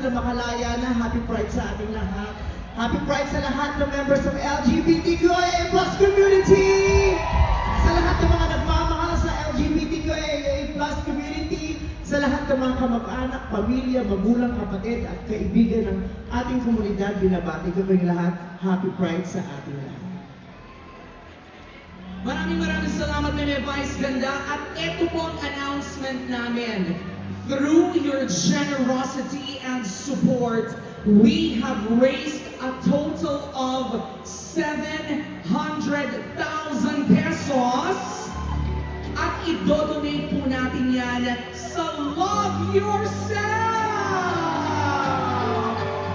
na makalaya na. Happy Pride sa ating lahat. Happy Pride sa lahat ng members of LGBTQIA+ community! Sa lahat ng mga nagmamahal sa LGBTQIA+ community, sa lahat ng mga kamag-anak, pamilya, magulang, kapatid at kaibigan ng ating komunidad, binabati ko kayong lahat. Happy Pride sa ating lahat. Maraming salamat Meme Vice Ganda at ito po ang announcement namin. Through your generosity and support, we have raised a total of 700,000 pesos at idodonate po natin yan sa Love Yourself!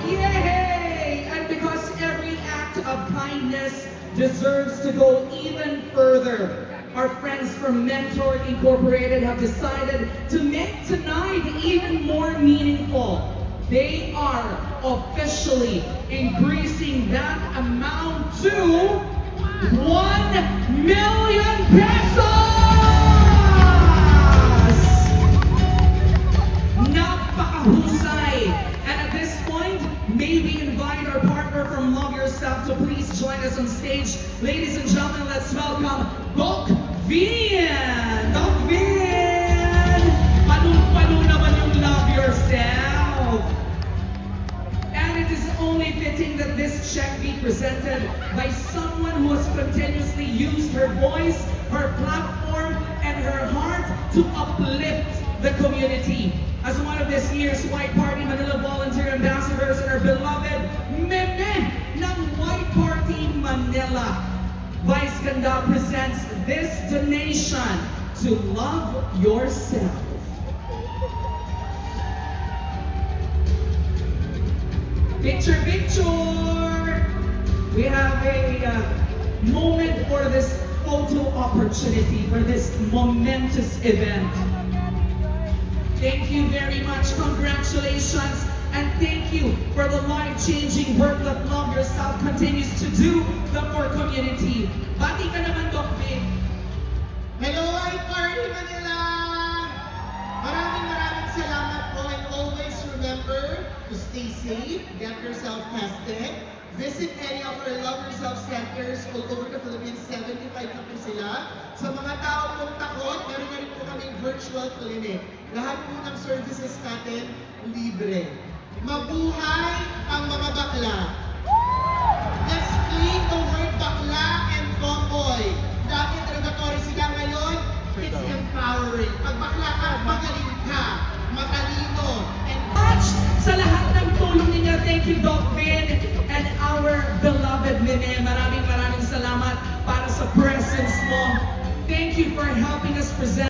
Yay! And because every act of kindness deserves to go even further, our friends from Mentor Incorporated have decided to make tonight even more meaningful. They are officially increasing that amount to 1 million pesos! Napakahusay! And at this point, may we invite our partner from Love Yourself to please join us on stage. Ladies and gentlemen, let's welcome Doc Vin! Doc Vin! Panong-pano naman yung Love Yourself! And it is only fitting that this check be presented by someone who has continuously used her voice, her platform, and her heart to uplift the community. As one of this year's White Party Manila Volunteer Ambassadors and our beloved Meme ng White Party Manila, Vice Ganda presents this donation to Love Yourself. Picture, picture! We have a moment for this photo opportunity, for this momentous event. Thank you very much, congratulations, and thank you for the life-changing work that Love Yourself continues to do for community. Bati ka naman, Doc Vin. Hello, White Party Manila! Maraming salamat po, and always remember to stay safe, get yourself tested, visit any of our Love Yourself centers all over the Philippines. 75 na po sila. Sa mga tao pong takot, meron na rin po kaming virtual clinic. Lahat po ng services natin, libre. Mabuhay ang mga bakla! Let's clean the word bakla and tomboy. Dati derogatory sila, ngayon, it's empowering. Pag bakla ka, magaling ka, matalino, and Much sa lahat ng tulong ninyo. Thank you, Doc Vin, and our beloved Meme. Maraming salamat para sa presence mo. Thank you for helping us present